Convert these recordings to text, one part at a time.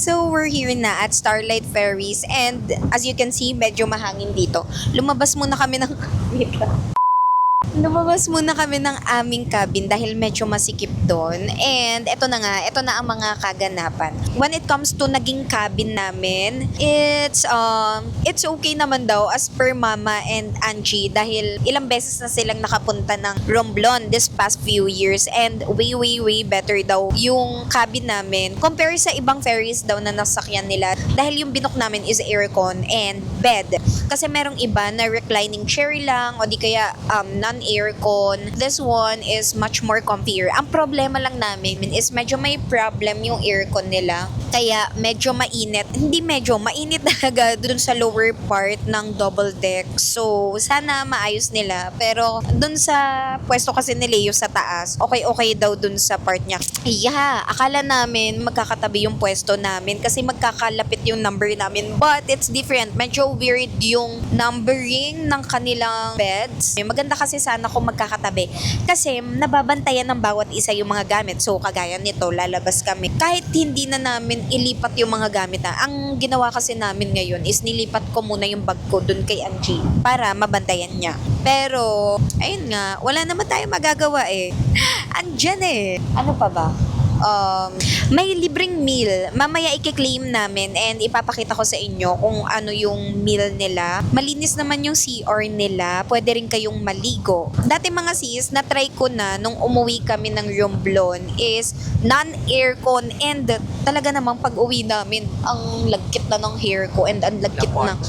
So we're here na at Starlight Ferries and as you can see, medyo mahangin dito. Lumabas muna kami ng Lumabas muna kami ng aming cabin dahil medyo masikip doon. And ito na nga, ito na ang mga kaganapan. When it comes to naging cabin namin, it's okay naman daw as per Mama and Angie dahil ilang beses na silang nakapunta ng Romblon this past few years and way better daw yung cabin namin compare sa ibang ferries daw na nasakyan nila dahil yung binook namin is aircon and bed. Kasi merong iba na reclining chair lang o di kaya non-aircon. This one is much more comfier. Ang problema lang namin is medyo may problem yung aircon nila. Kaya medyo mainit. Hindi medyo, mainit talaga dun sa lower part ng double deck. So, sana maayos nila. Pero dun sa pwesto kasi ni Leo sa taas, okay daw dun sa part niya. Yeah, akala namin magkakatabi yung pwesto namin kasi magkakalapit yung number namin. But it's different. Medyo weird yung numbering ng kanilang beds. Maganda kasi sana kung magkakatabi. Kasi nababantayan ng bawat isa yung mga gamit. So, kagaya nito, lalabas kami. Kahit hindi na namin ilipat yung mga gamit na. Ang ginawa kasi namin ngayon is nilipat ko muna yung bag ko dun kay Angie para mabantayan niya. Pero, ayun nga, wala naman tayo magagawa eh. Andyan eh. Ano pa ba? May libreng meal. Mamaya i-claim namin and ipapakita ko sa inyo kung ano yung meal nila. Malinis naman yung CR nila. Pwede rin kayong maligo. Dati mga sis, na-try ko na nung umuwi kami ng Romblon is non-aircon and talaga namang pag-uwi namin ang lagkit na ng hair ko and ang lagkit na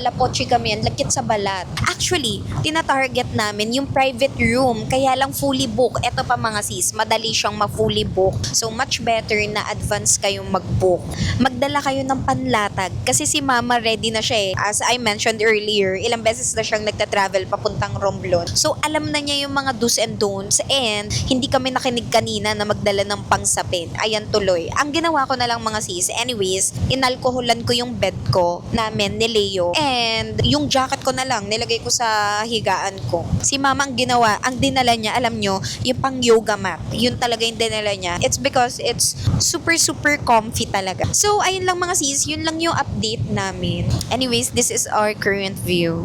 lapochi kami, ang lagkit sa balat. Actually, tinatarget namin yung private room kaya lang fully book. Ito pa mga sis, madali siyang ma-fully book. So, much better na advance kayong mag-book. Magdala kayo ng panlatag. Kasi si Mama ready na siya eh. As I mentioned earlier, ilang beses na siyang nagta-travel papuntang Romblon. So, alam na niya yung mga do's and don'ts and hindi kami nakinig kanina na magdala ng pangsapin. Ayan tuloy. Ang ginawa ko na lang mga sis, anyways, inalkoholan ko yung bed ko namin ni Leo and yung jacket ko na lang, nilagay ko sa higaan ko. Si Mama ang ginawa, ang dinala niya, alam nyo, yung pang yoga mat. Yun talaga yung dinala niya. It's because it's super comfy talaga. So, ayun lang mga sis, yun lang yung update namin. Anyways, this is our current view.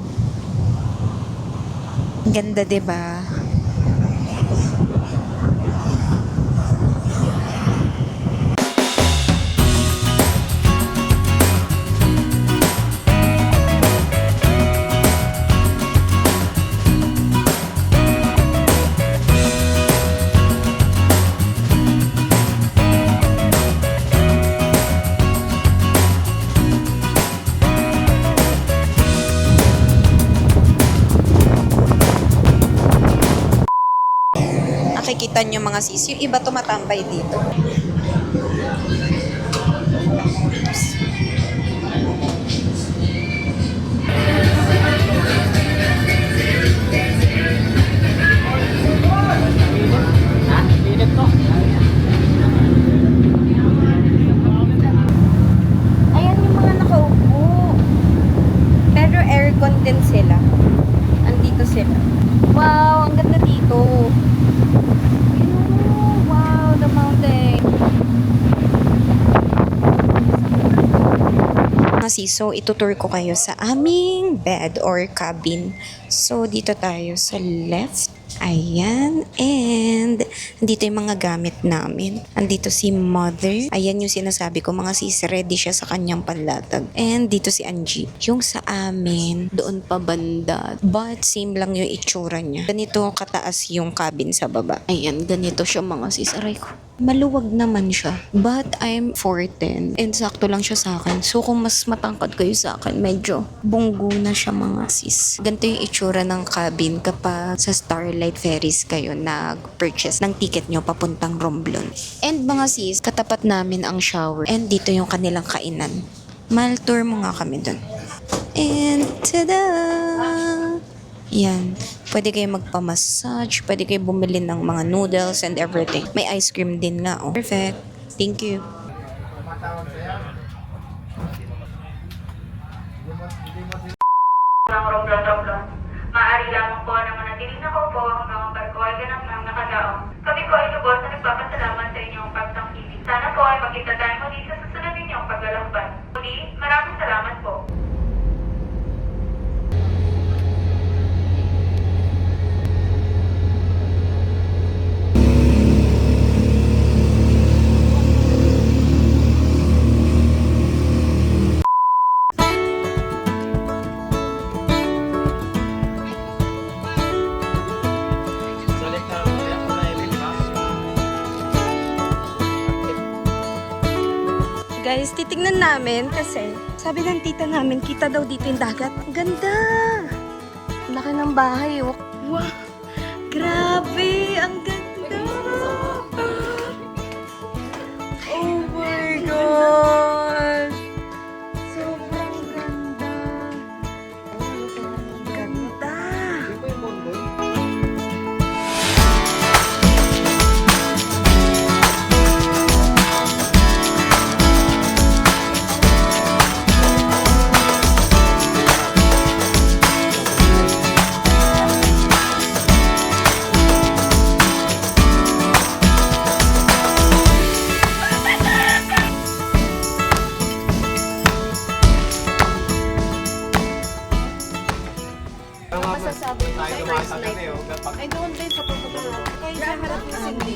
Ganda, 'di ba? Nakikita nyo mga sis, yung iba tumatambay dito. Ayan yung mga nakaupo. Pero aircon din sila. Andito sila. Wow, ang ganda dito. The mountain. So, itutur ko kayo sa aming bed or cabin. So, dito tayo sa left. Ayan. And, andito yung mga gamit namin. Andito si Mother. Ayan yung sinasabi ko, mga sis, ready siya sa kanyang panlatag. And, dito si Angie. Yung sa amin, doon pa banda. But, same lang yung itsura niya. Ganito kataas yung cabin sa baba. Ayan, ganito siya mga sis. Aray ko. Maluwag naman siya. But, I'm 4'10". And, sakto lang siya sa akin. So, kung mas matangkad kayo sa akin, medyo bunggo na siya mga sis. Ganito yung itsura ng cabin kapag sa Starlight Ferries kayo nag-purchase ng ticket nyo papuntang Romblon. And mga sis, katapat namin ang shower. And dito yung kanilang kainan. Mal-tour mo nga kami dun. And tada! Yan. Pwede kayo magpa-massage, pwede kayo bumili ng mga noodles and everything. May ice cream din nga, oh. Perfect. Thank you. Maaari lamang po na manatiling nakaupo hanggang ang barko ay ganap ng nakadaong. Kami po ay lubos na nagpapasalamat sa inyong pagtangkilik. Sana po ay magkita tayo muli sa susunod ninyong paglalakbay. Muli, maraming salamat po. Guys, titignan namin kasi sabi ng tita namin, kita daw dito yung dagat. Ang ganda! Ang laki ng bahay, oh. Wow! Grabe! Ang ganda! Oh my God! Sobrang ganda! Ang ganda! Masasabi mo sa first night mo. Ay, doon din sa pagkakala. Kaya sa harap mo sindi.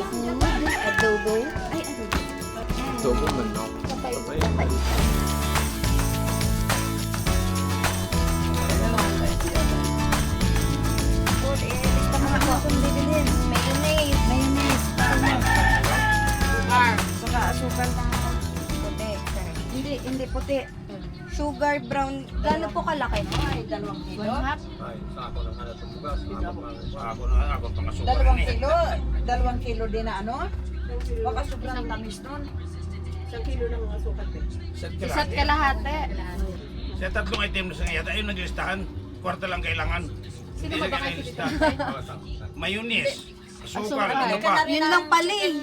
Adobo. Ay, ano? Adobo manok. Patay. Saka asukal ng puti. Hindi puti. Sugar brown. Gaano po kalaki? Ay, 2 kilo. Ay, sa ako lang hanap ng bugas. Ako pangasukan. 2 kilo, 2 kilo din na ano? Baka sobrang tamis nun. Isa't kalahati. Sa tatlong item na sa yata, ayun naglistahan. Kwarta lang kailangan. Sino ba baka ito? Mayonnaise, asukal, ano pa? Yun lang pala eh.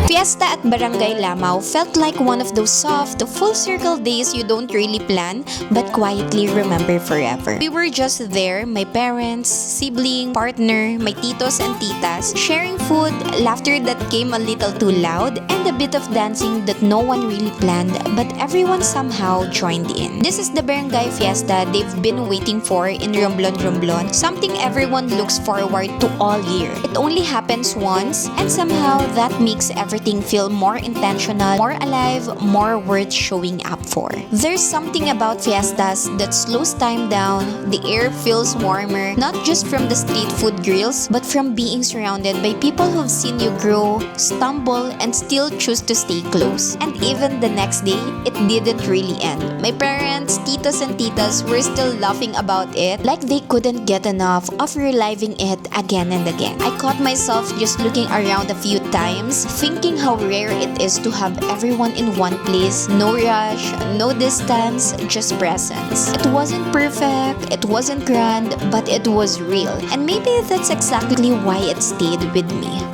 Fiesta at Barangay Lamao felt like one of those soft, full-circle days you don't really plan but quietly remember forever. We were just there, my parents, sibling, partner, my titos and titas, sharing food, laughter that came a little too loud, and a bit of dancing that no one really planned but everyone somehow joined in. This is the Barangay Fiesta they've been waiting for in Romblon Romblon, something everyone looks forward to all year. It only happens once and somehow that makes everything feel more intentional, more alive, more worth showing up for. There's something about fiestas that slows time down, the air feels warmer, not just from the street food grills, but from being surrounded by people who've seen you grow, stumble, and still choose to stay close. And even the next day, it didn't really end. My parents, titos and titas were still laughing about it like they couldn't get enough of reliving it again and again. I caught myself just looking around a few times, thinking how rare it is to have everyone in one place. No rush, no distance, just presence. It wasn't perfect, it wasn't grand, but it was real. And maybe that's exactly why it stayed with me.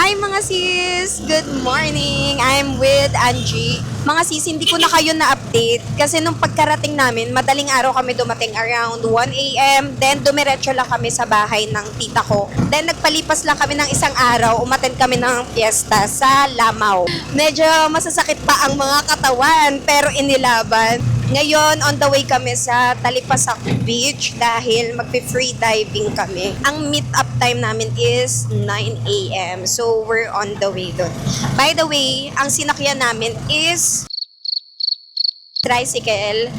Hi mga sis! Good morning! I'm with Angie. Mga sis, hindi ko na kayo na-update kasi nung pagkarating namin, madaling araw kami dumating around 1 a.m. Then dumiretso lang kami sa bahay ng tita ko. Then nagpalipas lang kami ng isang araw, umattend kami ng fiesta sa Lamao. Medyo masasakit pa ang mga katawan pero inilaban. Ngayon, on the way kami sa Talipasak Beach dahil magpe-free diving kami. Ang meet-up time namin is 9 a.m. So, we're on the way doon. By the way, ang sinakyan namin is tricycle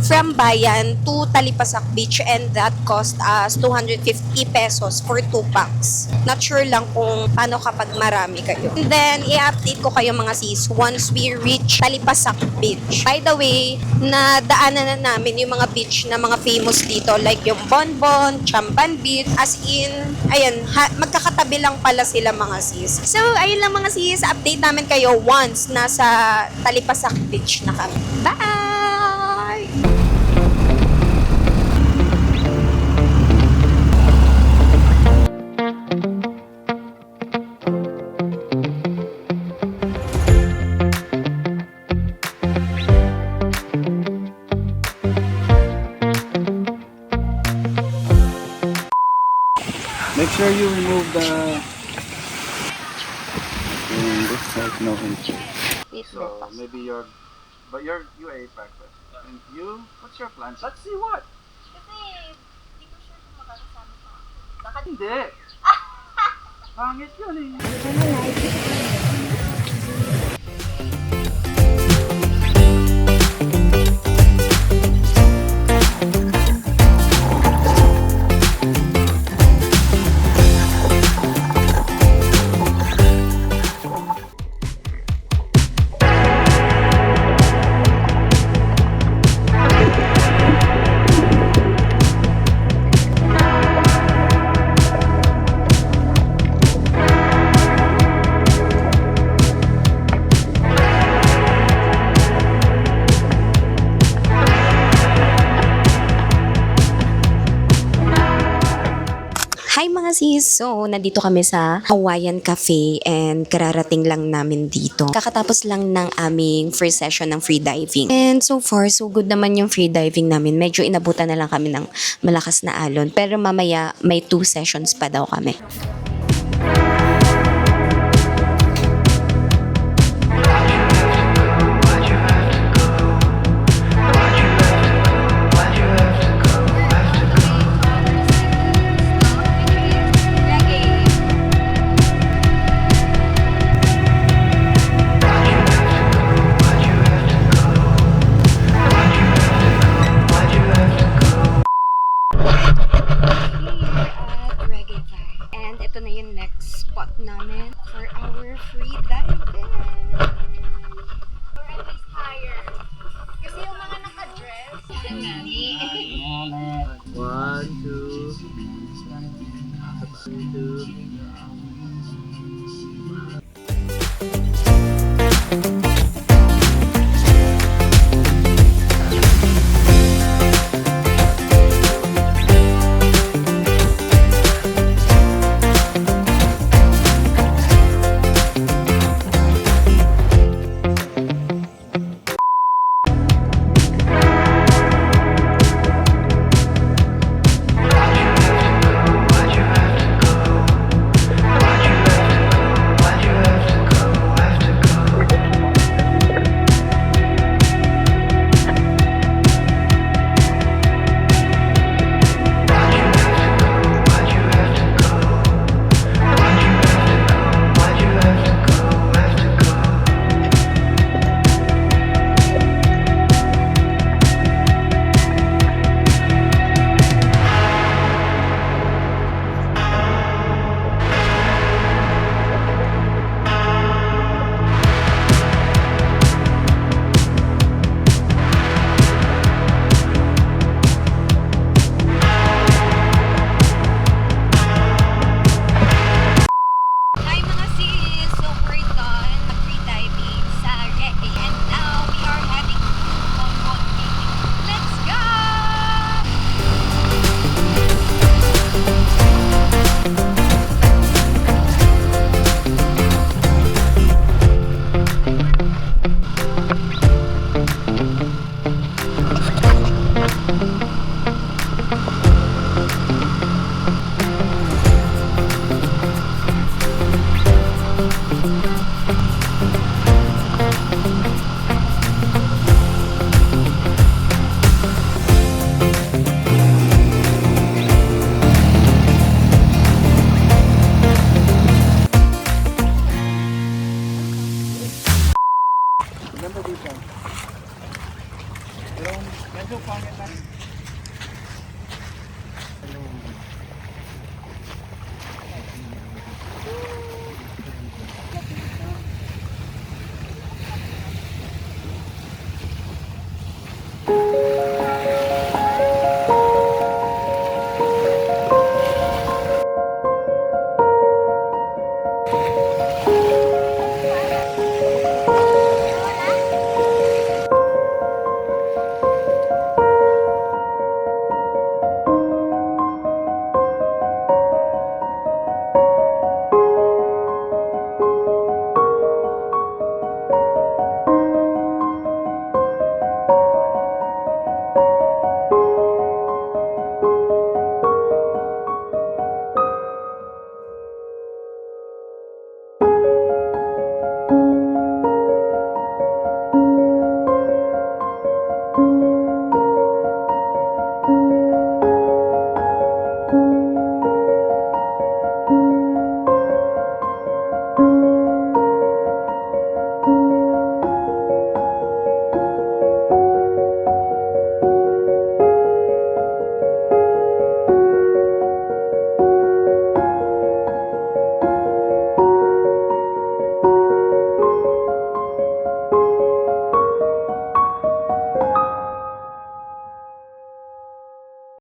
from Bayan to Talipasak Beach, and that cost us 250 pesos for 2 packs. Not sure lang kung paano kapag marami kayo. And then, i-update ko kayo mga sis once we reach Talipasak Beach. By the way, nadaanan na namin yung mga beach na mga famous dito, like yung Bonbon, Chamban Beach, as in, ayan, magkakatabi lang pala sila mga sis. So, ayun lang mga sis, update namin kayo once nasa Talipasak Beach na kami. Bye! Make sure you remove the. This side, no entry. So maybe you ate breakfast. And you, what's your plans? Let's see what. Baka hindi. Pangit yun eh. Hi mga sis! So, nandito kami sa Hawaiian Cafe and kararating lang namin dito. Kakatapos lang ng aming first session ng free diving. And so far, so good naman yung free diving namin. Medyo inabutan na lang kami ng malakas na alon. Pero mamaya, may 2 sessions pa daw kami. And ito na yung next spot namin for our free diving. Or at least higher. Kasi yung mga naka-dress, One, two. Pero medyo pangit na. Hello.